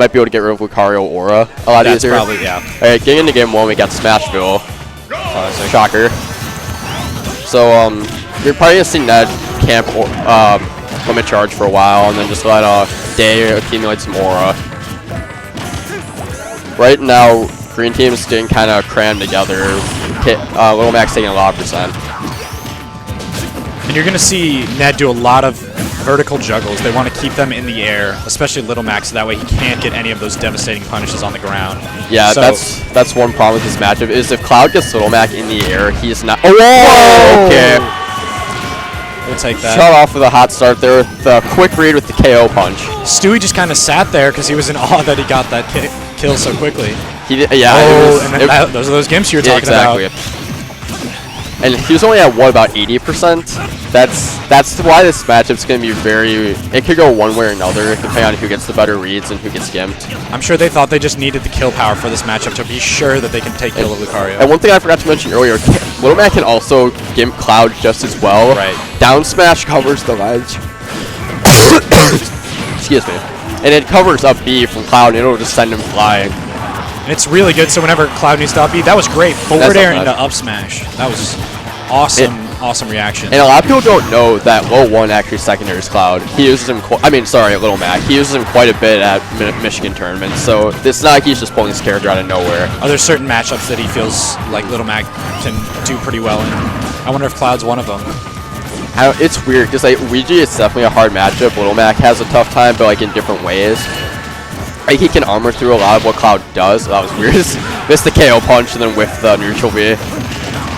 might be able to get rid of Lucario Aura a lot easier. Probably, yeah. Alright, getting into game 1, we got Smashville. Shocker. So, you're probably gonna see Ned camp limit charge for a while, and then just let Day accumulate some Aura. Right now, green team's getting kind of crammed together. Little Mac's taking a lot of %. And you're going to see Ned do a lot of vertical juggles. They want to keep them in the air, especially Little Mac, so that way he can't get any of those devastating punishes on the ground. Yeah, so that's one problem with this matchup, is if Cloud gets Little Mac in the air, he's not... Oh, okay. We'll take that. Shut off with a hot start there with the quick read with the KO punch. Stewy just kind of sat there because he was in awe that he got that kill so quickly. Those are those gimps you were talking about. And he was only at, what, about 80%? That's why this matchup's going to be very... It could go one way or another, depending on who gets the better reads and who gets gimped. I'm sure they thought they just needed the kill power for this matchup to be sure that they can take kill of Lucario. And one thing I forgot to mention earlier, Little Mac can also gimp Cloud just as well. Right. Down smash covers the ledge. Excuse me. And it covers up B from Cloud, and it'll just send him flying. And it's really good, so whenever Cloud needs to up B, that was great. Forward air into up smash. That was awesome, awesome reaction. And a lot of people don't know that LOE1 actually secondaries Cloud. He uses him, Little Mac. He uses him quite a bit at Michigan tournaments, so it's not like he's just pulling his character out of nowhere. Are there certain matchups that he feels like Little Mac can do pretty well in? I wonder if Cloud's one of them. It's weird, because like, Ouija is definitely a hard matchup. Little Mac has a tough time, but like in different ways. Like, he can armor through a lot of what Cloud does. That was weird. Missed the KO punch and then whiffed the neutral B.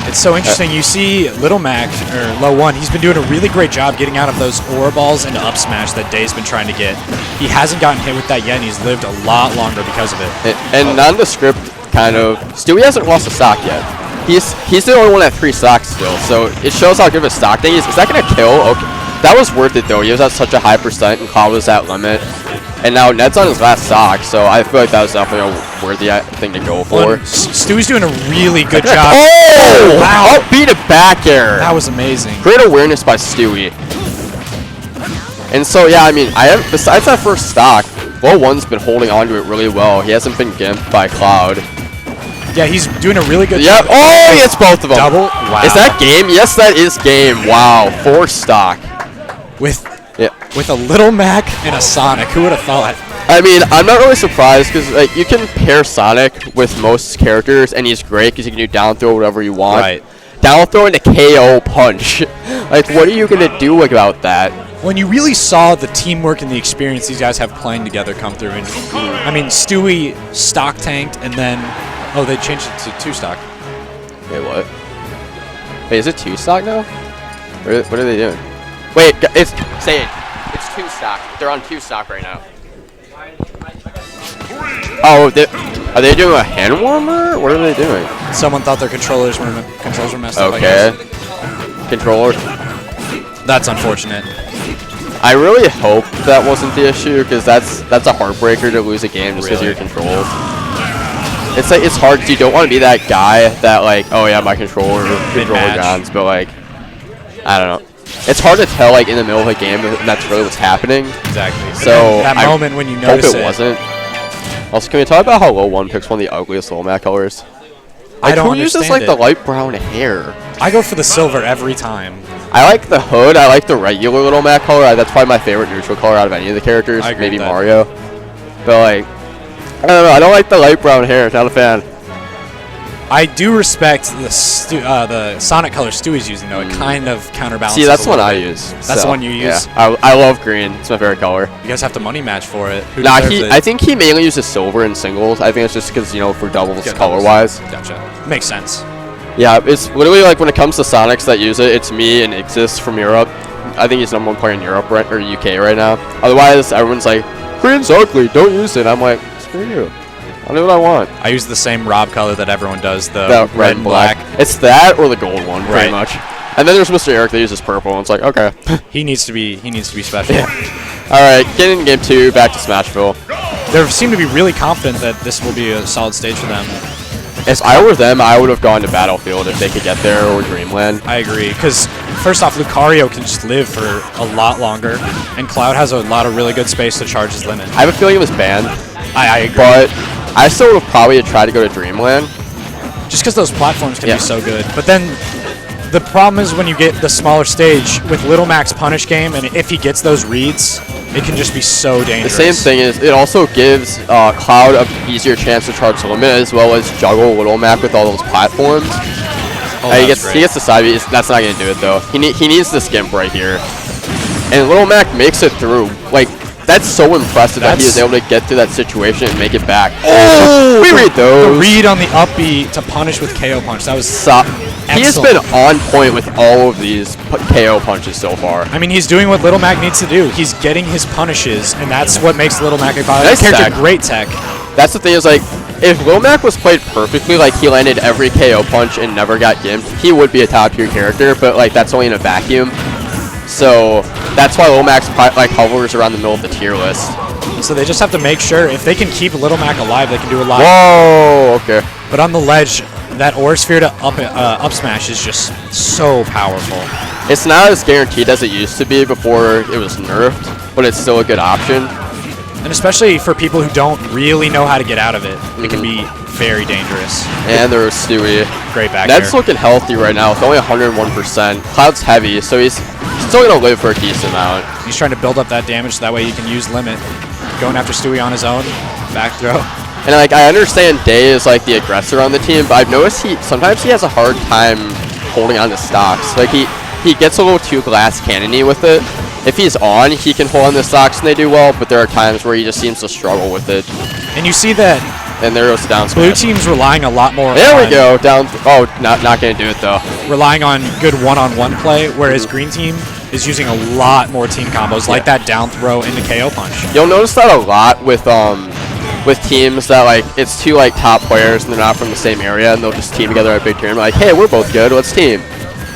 It's so interesting. You see Little Mac, or LOE1, he's been doing a really great job getting out of those Aura balls into up smash that Day's been trying to get. He hasn't gotten hit with that yet, and he's lived a lot longer because of it. And nondescript, kind of, Stewy hasn't lost a stock yet. He's the only one at 3 stocks still, so it shows how good of a stock thing is. Is that going to kill? Okay. That was worth it, though. He was at such a high %, and Cloud was at limit. And now Ned's on his last stock, so I feel like that was definitely a worthy thing to go for. Stewy's doing a really good job. Oh! Wow! Up B to back air. That was amazing. Great awareness by Stewy. And so, yeah, I mean, besides that first stock, LOE1's been holding on to it really well. He hasn't been gimped by Cloud. Yeah, he's doing a really good job. Oh, he hits both of them. Double? Wow. Is that game? Yes, that is game. Wow. 4 stock. With a Little Mac and a Sonic. Who would have thought? I mean, I'm not really surprised because like you can pair Sonic with most characters, and he's great because you can do down throw whatever you want. Right. Down throw into KO punch. Like, what are you gonna do about that? When you really saw the teamwork and the experience these guys have playing together come through, and I mean, Stewy stock tanked, and then they changed it to 2 stock. Wait, what? Wait, is it 2 stock now? What are they doing? Wait, say it. It's 2 stock. They're on 2 stock right now. Oh, are they doing a hand warmer? What are they doing? Someone thought their controllers were messed up. Okay. Controller. That's unfortunate. I really hope that wasn't the issue, because that's a heartbreaker to lose a game just because of your controls. It's like, it's hard because you don't want to be that guy that like, oh yeah, my controller guns, but like, I don't know. It's hard to tell like in the middle of a game if that's really what's happening. Exactly. So that moment when you notice it wasn't. Also, can we talk about how LOE1 picks one of the ugliest Little Mac colors? Like, I don't who uses like the light brown hair? I go for the silver every time. I like the hood. I like the regular Little Mac color. That's probably my favorite neutral color out of any of the characters. Maybe Mario. But like, I don't know. I don't like the light brown hair. Not a fan. I do respect the Sonic color Stewy's using, though. It kind of counterbalances. See, that's the one I use. That's the one you use? Yeah, I love green. It's my favorite color. You guys have to money match for it. Nah, I think he mainly uses silver in singles. I think it's just because, you know, for doubles color-wise. Gotcha. Makes sense. Yeah, it's literally like when it comes to Sonics that use it, it's me and Ixis from Europe. I think he's #1 player in Europe or UK right now. Otherwise, everyone's like, green's ugly, don't use it. I'm like, screw you. I'll do what I want. I use the same Rob color that everyone does, the red and black. It's that or the gold one, pretty much. And then there's Mr. Eric that uses purple, and it's like, okay. he needs to be special. Yeah. All right, getting in game 2, back to Smashville. They seem to be really confident that this will be a solid stage for them. If I were them, I would have gone to Battlefield if they could get there, or Dreamland. I agree, because first off, Lucario can just live for a lot longer, and Cloud has a lot of really good space to charge his limit. I have a feeling it was banned. I agree. But I still would probably try to go to Dreamland. Just because those platforms can be so good. But then the problem is when you get the smaller stage with Little Mac's punish game, and if he gets those reads, it can just be so dangerous. The same thing is it also gives Cloud an easier chance to charge the limit as well as juggle Little Mac with all those platforms. He gets the side B. That's not going to do it though. He needs the skimp right here. And Little Mac makes it through. Like, that's so impressive that he was able to get through that situation and make it back. Oh! We read those. The read on the up B to punish with KO punch. That was He has been on point with all of these KO punches so far. I mean, he's doing what Little Mac needs to do. He's getting his punishes, and that's what makes Little Mac a character great tech. That's the thing is, like, if Little Mac was played perfectly, like he landed every KO punch and never got gimped, he would be a top tier character, but like that's only in a vacuum. So that's why Little Mac's like hovers around the middle of the tier list. So they just have to make sure if they can keep Little Mac alive, they can do a lot. Whoa, okay. But on the ledge, that Aura Sphere to up smash is just so powerful. It's not as guaranteed as it used to be before it was nerfed, but it's still a good option. And especially for people who don't really know how to get out of it, it can be very dangerous. And there's Stewy. Great back Ned's there. looking healthy right now with only 101%. Cloud's heavy, so he's still going to live for a decent amount. He's trying to build up that damage so that way he can use limit. Going after Stewy on his own. Back throw. And like I understand Day is like the aggressor on the team, but I've noticed sometimes he has a hard time holding on to stocks. Like he gets a little too glass cannon-y with it. If he's on, he can hold on the stocks and they do well, but there are times where he just seems to struggle with it. And you see that and there goes the down Blue smash. team's relying a lot more There we go. Down. Oh, not going to do it though. Relying on good one-on-one play, whereas Green team is using a lot more team combos, like that down throw into KO punch. You'll notice that a lot with teams that like it's two like top players and they're not from the same area and they'll just team together at a big tournament. Like, hey, we're both good. Let's team.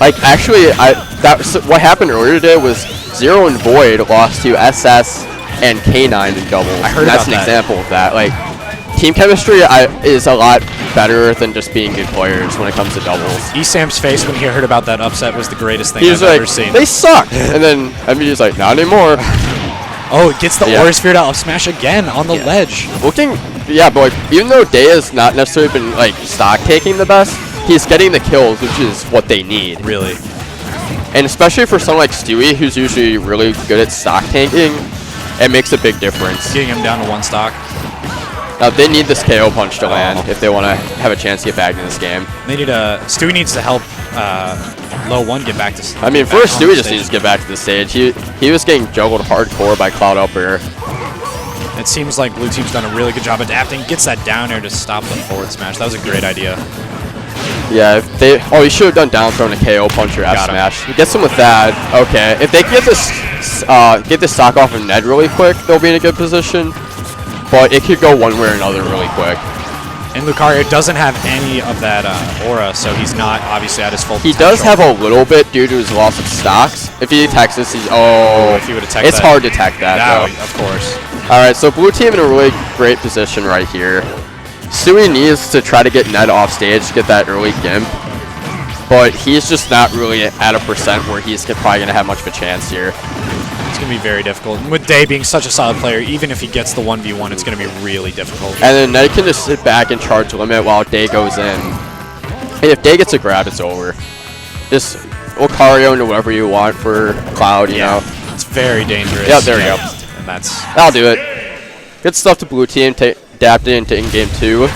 Like actually, what happened earlier today was Zero and Void lost to SS and K9 in doubles. I heard that's an example of that. Like team chemistry is a lot better than just being good players when it comes to doubles. Esam's face when he heard about that upset was the greatest thing I've ever seen. They suck. And then MVD's like, not anymore. Oh, it gets the Aura Sphere to up smash again on the ledge. But like, even though Day has not necessarily been like stock taking the best, he's getting the kills, which is what they need. Really. And especially for someone like Stewy, who's usually really good at stock tanking, it makes a big difference. Getting him down to one stock. Now they need this KO punch to land if they want to have a chance to get back in this game. They need Stewy needs to help LOE1 get back to. I mean, first Stewy just needs to get back to the stage. He was getting juggled hardcore by Cloud up air. It seems like Blue team's done a really good job adapting. Gets that down air to stop the forward smash. That was a great idea. Yeah, if they he should have done down throw and a KO punch or F smash. He gets him with that. Okay, if they can get this stock off of Ned really quick, they'll be in a good position. But it could go one way or another really quick. And Lucario doesn't have any of that aura, so he's not obviously at his full potential. He does have a little bit due to his loss of stocks. If he attacks this, he's if he would attack it's hard to attack that though. Of course. All right, so Blue team in a really great position right here. Stewy needs to try to get Ned off stage to get that early gimp, but he's just not really at a percent where he's probably going to have much of a chance here. It's going to be very difficult. And with Day being such a solid player, even if he gets the 1v1, it's going to be really difficult. And then Ned can just sit back and charge limit while Day goes in. And if Day gets a grab, it's over. Just Lucario into whatever you want for Cloud, you know. It's very dangerous. Yep, there we go. And that'll do it. Good stuff to Blue team, adapted into in-game 2.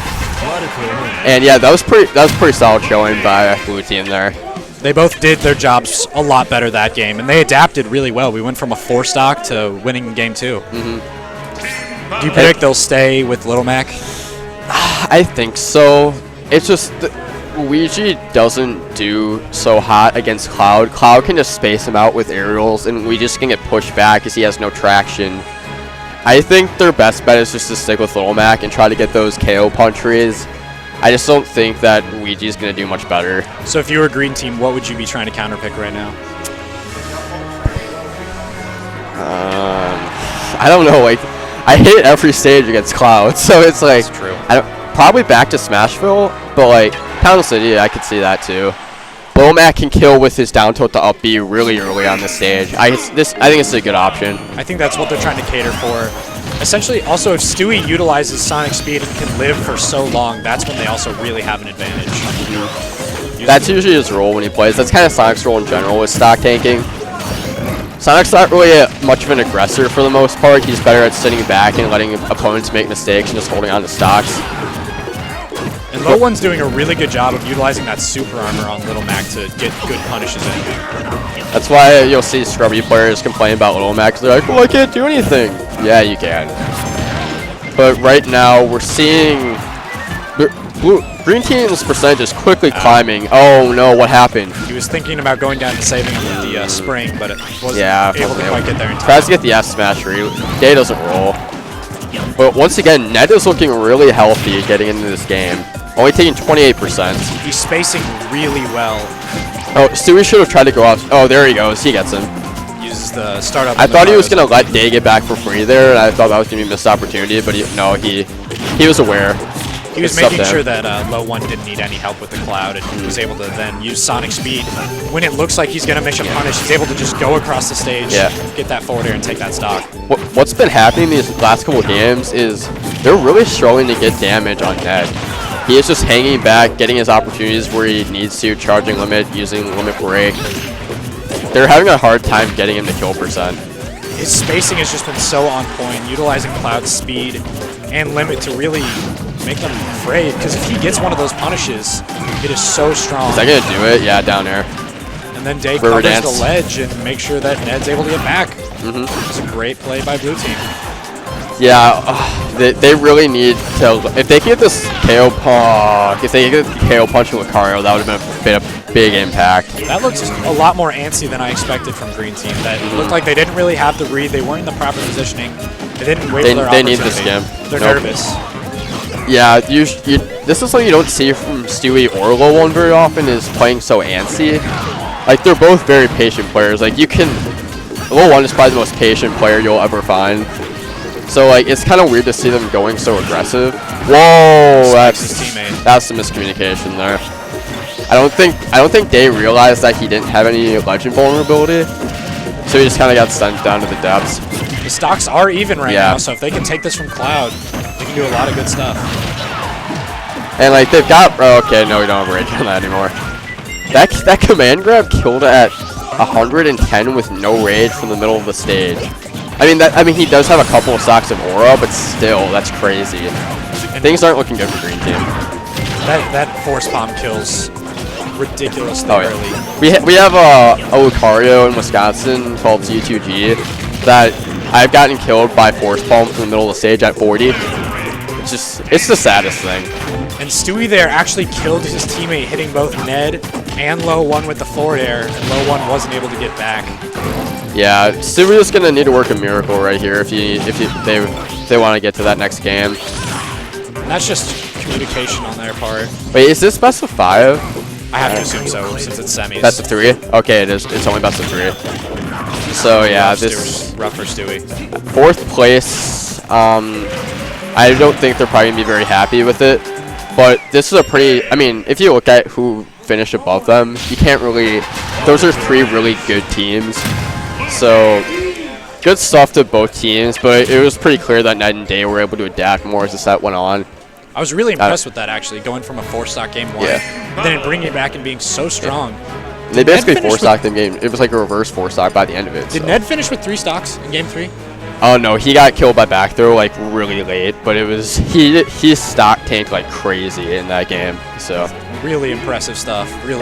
And yeah, that was pretty solid showing by Blue team there. They both did their jobs a lot better that game, and they adapted really well. We went from a 4-stock to winning in game 2. Do you predict they'll stay with Little Mac? I think so. It's just Luigi doesn't do so hot against Cloud. Cloud can just space him out with aerials, and we just can get pushed back because he has no traction. I think their best bet is just to stick with Little Mac and try to get those KO punch reads. I just don't think that Luigi's going to do much better. So if you were a green team, what would you be trying to counterpick right now? I don't know. Like, I hit every stage against Cloud, so it's like That's true. probably back to Smashville, but like Town City, I could see that too. Little Mac can kill with his down tilt to up B really early on this stage. I think this is a good option. I think that's what they're trying to cater for. Essentially, also, if Stewy utilizes Sonic Speed and can live for so long, that's when they also really have an advantage. That's usually his role when he plays. That's kind of Sonic's role in general with stock tanking. Sonic's not really much of an aggressor for the most part. He's better at sitting back and letting opponents make mistakes and just holding on to stocks. And LOE1's doing a really good job of utilizing that super armor on Little Mac to get good punishes in. That's why you'll see scrubby players complain about Little Mac because they're like, well, I can't do anything. Yeah, you can. But right now, we're seeing Green Team's percentage is quickly climbing. Oh no, what happened? He was thinking about going down and saving him with the spring, but it wasn't able to quite get there in time. Tries to get the F smash read. Day doesn't roll. But once again, Ned is looking really healthy getting into this game. Only taking 28%. He's spacing really well. Oh, Stewy should have tried to go off. Oh, there he goes. He gets him. Uses the startup. I thought he was going to let Day get back for free there, and I thought that was going to be a missed opportunity, but he was aware. He was making sure that LOE1 didn't need any help with the cloud, and he was able to then use Sonic Speed. When it looks like he's going to miss a punish, he's able to just go across the stage, get that forward air, and take that stock. What's been happening these last couple of games is they're really struggling to get damage on Ned. He is just hanging back, getting his opportunities where he needs to, charging limit, using limit break. They're having a hard time getting him to kill percent. His spacing has just been so on point, utilizing cloud speed and limit to really make them afraid, because if he gets one of those punishes, it is so strong. Is that going to do it? Yeah, down air. And then Day covers the ledge and makes sure that Ned's able to get back. It's a great play by blue team. Yeah, they really need to. If they get this KO punch, if they get the KO punch with Lucario, that would have been a big impact. That looks a lot more antsy than I expected from Green Team. That looked like they didn't really have the read. They weren't in the proper positioning. They didn't wait for their opportunity. They need the skim. They're nervous. Yeah, this is something you don't see from Stewy or LOE1 very often, is playing so antsy. Like, they're both very patient players. Like, LOE1 is probably the most patient player you'll ever find. So, like, it's kind of weird to see them going so aggressive. Whoa, that's some miscommunication there. I don't think Day realized that he didn't have any legend vulnerability, so he just kind of got sent down to the depths. The stocks are even right now, so if they can take this from Cloud, they can do a lot of good stuff. And like they've got, okay, no, we don't have rage on that anymore. That command grab killed at 110 with no rage from the middle of the stage. I mean, he does have a couple of stocks of aura, but still, that's crazy. And things aren't looking good for Green Team. That force bomb kills ridiculously early. We have a Lucario in Wisconsin called Z2G that I've gotten killed by force bomb from the middle of the stage at 40. It's the saddest thing. And Stewy there actually killed his teammate, hitting both Ned and LOE1 with the forward air, and LOE1 wasn't able to get back. Yeah, Stewy is gonna need to work a miracle right here if they want to get to that next game. And that's just communication on their part. Wait, is this best of 5? I have to assume so, since it's semis. Best of 3? Okay, it is. It's only best of 3. So yeah, this rough for Stewy. 4th place. I don't think they're probably gonna be very happy with it. But this is a pretty. I mean, if you look at who finished above them, you can't really. Those are 3 really good teams. So good stuff to both teams. But it was pretty clear that Ned and Day were able to adapt more as the set went on. I was really impressed with that, actually, going from a 4-stock game 1, and then bringing it back and being so strong. They basically 4-stocked the game. It was like a reverse 4-stock by the end of it. Did Ned finish with 3 stocks in game 3? Oh no, he got killed by back throw like really late, but it was he stock tanked like crazy in that game. So really impressive stuff. Really.